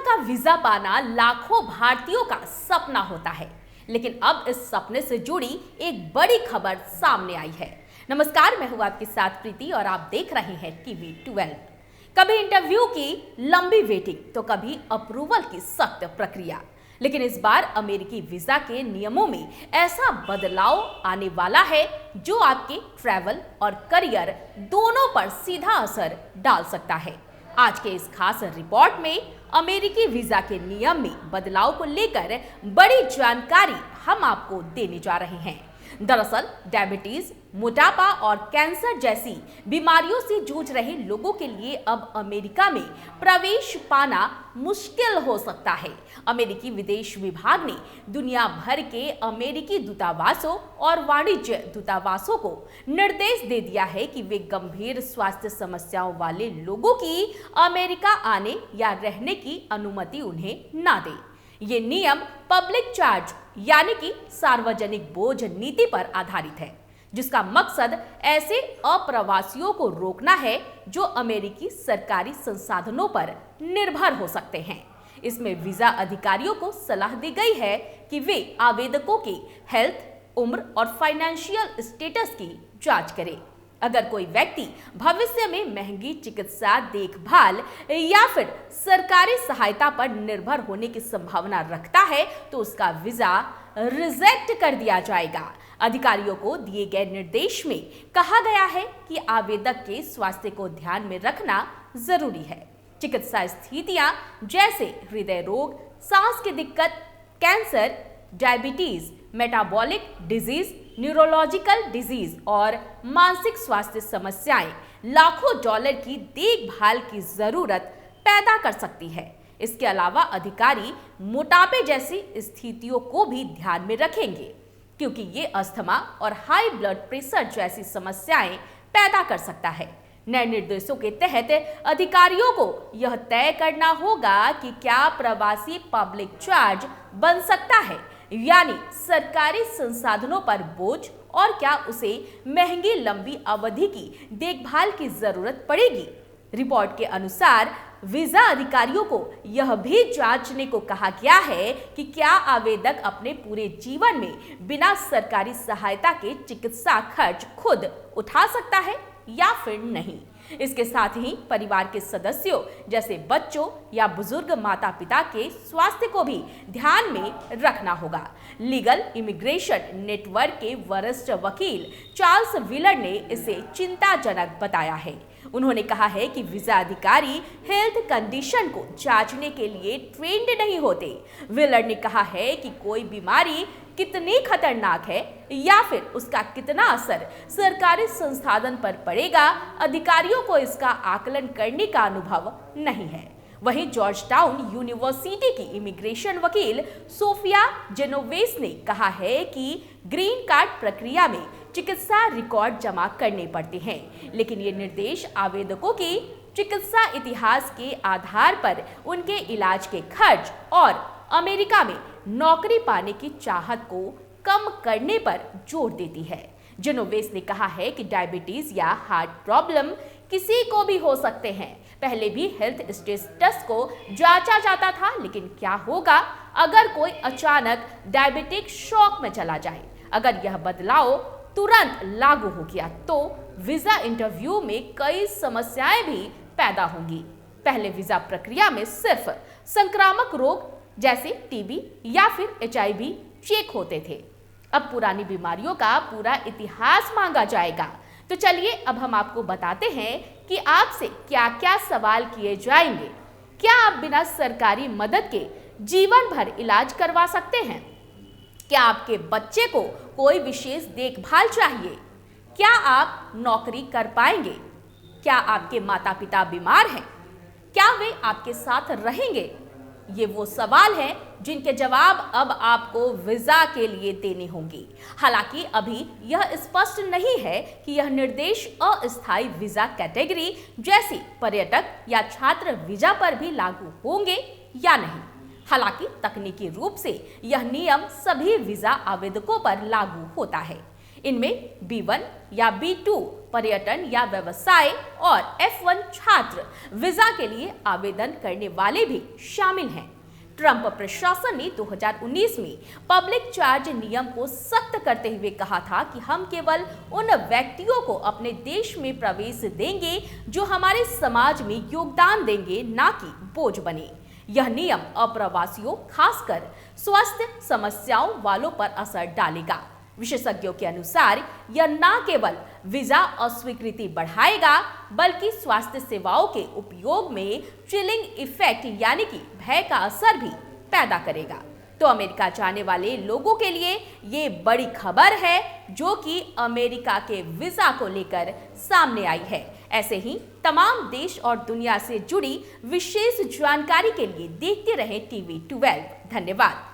का वीजा पाना लाखों भारतीयों का सपना होता है, लेकिन अब इस सपने से जुड़ी एक बड़ी खबर सामने आई है। नमस्कार, मैं हूं आपके साथ प्रीति और आप देख रहे हैं टीवी 12। कभी इंटरव्यू की लंबी वेटिंग तो कभी अप्रूवल की सख्त प्रक्रिया, लेकिन इस बार अमेरिकी वीजा के नियमों में ऐसा बदलाव आने वाला है जो आपके ट्रैवल और करियर दोनों पर सीधा असर डाल सकता है। आज के इस खास रिपोर्ट में अमेरिकी वीजा के नियम में बदलाव को लेकर बड़ी जानकारी हम आपको देने जा रहे हैं। दरअसल डायबिटीज, मोटापा और कैंसर जैसी बीमारियों से जूझ रहे लोगों के लिए अब अमेरिका में प्रवेश पाना मुश्किल हो सकता है। अमेरिकी विदेश विभाग ने दुनिया भर के अमेरिकी दूतावासों और वाणिज्य दूतावासों को निर्देश दे दिया है कि वे गंभीर स्वास्थ्य समस्याओं वाले लोगों की अमेरिका आने या रहने की अनुमति उन्हें ना दें। ये नियम पब्लिक चार्ज यानी कि सार्वजनिक बोझ नीति पर आधारित है, जिसका मकसद ऐसे अप्रवासियों को रोकना है जो अमेरिकी सरकारी संसाधनों पर निर्भर हो सकते हैं। इसमें वीजा अधिकारियों को सलाह दी गई है कि वे आवेदकों की हेल्थ, उम्र और फाइनेंशियल स्टेटस की जांच करें। अगर कोई व्यक्ति भविष्य में महंगी चिकित्सा देखभाल या फिर सरकारी सहायता पर निर्भर होने की संभावना रखता है तो उसका वीजा रिजेक्ट कर दिया जाएगा। अधिकारियों को दिए गए निर्देश में कहा गया है कि आवेदक के स्वास्थ्य को ध्यान में रखना जरूरी है। चिकित्सा स्थितियां जैसे हृदय रोग, सांस की दिक्कत, cancer, diabetes, metabolic disease, neurological disease और मानसिक स्वास्थ्य समस्याएं लाखों डॉलर की देखभाल की जरूरत पैदा कर सकती है। इसके अलावा अधिकारी मोटापे जैसी स्थितियों को भी ध्यान में रखेंगे, क्योंकि ये अस्थमा और हाई ब्लड प्रेशर जैसी समस्याएं पैदा कर सकता है। नए निर्देशों के तहत अधिकारियों को यह तय करना होगा कि क्या प्रवासी पब्लिक चार्ज बन सकता है, यानी सरकारी संसाधनों पर बोझ, और क्या उसे महंगी लंबी अवधि की देखभाल की जरूरत पड़ेगी। रिपोर्ट के अनुसार वीजा अधिकारियों को यह भी जांचने को कहा गया है कि क्या आवेदक अपने पूरे जीवन में बिना सरकारी सहायता के चिकित्सा खर्च खुद उठा सकता है या फिर नहीं। इसके साथ ही परिवार के सदस्यों जैसे बच्चों या बुजुर्ग माता पिता के स्वास्थ्य को भी ध्यान में रखना होगा। लीगल इमिग्रेशन नेटवर्क के वरिष्ठ वकील चार्ल्स व्हीलर ने इसे चिंताजनक बताया है। उन्होंने कहा है कि वीजा अधिकारी हेल्थ कंडीशन को जांचने के लिए ट्रेंड नहीं होते। व्हीलर ने कहा है कि कोई बीमारी कितनी खतरनाक है या फिर उसका कितना असर सरकारी संसाधन पर पड़ेगा, अधिकारियों को इसका आकलन करने का अनुभव नहीं है। वहीं जॉर्जटाउन यूनिवर्सिटी की इमिग्रेशन वकील सोफिया जेनोवेस ने कहा है कि ग्रीन कार्ड प्रक्रिया में चिकित्सा रिकॉर्ड जमा करने पड़ते हैं, लेकिन ये निर्देश आवेदकों की चिकित्सा इतिहास के आधार पर उनके इलाज के खर्च और अमेरिका में नौकरी पाने की चाहत को कम करने पर जोर देती है। जेनोवेस ने कहा है कि डायबिटीज या हार्ट प्रॉब्लम किसी को भी हो सकते हैं। पहले भी हेल्थ स्टेटस को जांचा जाता था, लेकिन क्या होगा अगर कोई अचानक डायबिटिक शॉक में चला जाए। अगर यह बदलाव तुरंत लागू हो गया तो वीजा इंटरव्यू में कई समस्याएं भी पैदा होंगी। पहले वीजा प्रक्रिया में सिर्फ संक्रामक रोग जैसे टीबी या फिर HIV चेक होते थे। अब पुरानी बीमारियों का पूरा इतिहास मांगा जाएगा। तो चलिए अब हम आपको बताते हैं कि आपसे क्या क्या सवाल किए जाएंगे। क्या आप बिना सरकारी मदद के जीवन भर इलाज करवा सकते हैं? क्या आपके बच्चे को कोई विशेष देखभाल चाहिए? क्या आप नौकरी कर पाएंगे? क्या आपके माता पिता बीमार हैं? क्या वे आपके साथ रहेंगे? ये वो सवाल हैं जिनके जवाब अब आपको वीजा के लिए देने होंगे। हालांकि अभी यह स्पष्ट नहीं है कि यह निर्देश अस्थायी वीजा कैटेगरी जैसे पर्यटक या छात्र वीजा पर भी लागू होंगे या नहीं। हालांकि तकनीकी रूप से यह नियम सभी वीजा आवेदकों पर लागू होता है। इनमें B1 या B2 पर्यटन या व्यवसाय और F1 छात्र वीजा के लिए आवेदन करने वाले भी शामिल हैं। ट्रंप प्रशासन ने 2019 में पब्लिक चार्ज नियम को सख्त करते हुए कहा था कि हम केवल उन व्यक्तियों को अपने देश में प्रवेश देंगे जो हमारे समाज में योगदान देंगे, ना कि बोझ बने। यह नियम अप्रवासियों, खासकर स्वास्थ्य समस्याओं वालों पर असर डालेगा। विशेषज्ञों के अनुसार यह न केवल वीजा अस्वीकृति बढ़ाएगा बल्कि स्वास्थ्य सेवाओं के उपयोग में चिलिंग इफेक्ट यानी कि भय का असर भी पैदा करेगा। तो अमेरिका जाने वाले लोगों के लिए ये बड़ी खबर है जो कि अमेरिका के वीजा को लेकर सामने आई है। ऐसे ही तमाम देश और दुनिया से जुड़ी विशेष जानकारी के लिए देखते रहें TV12। धन्यवाद।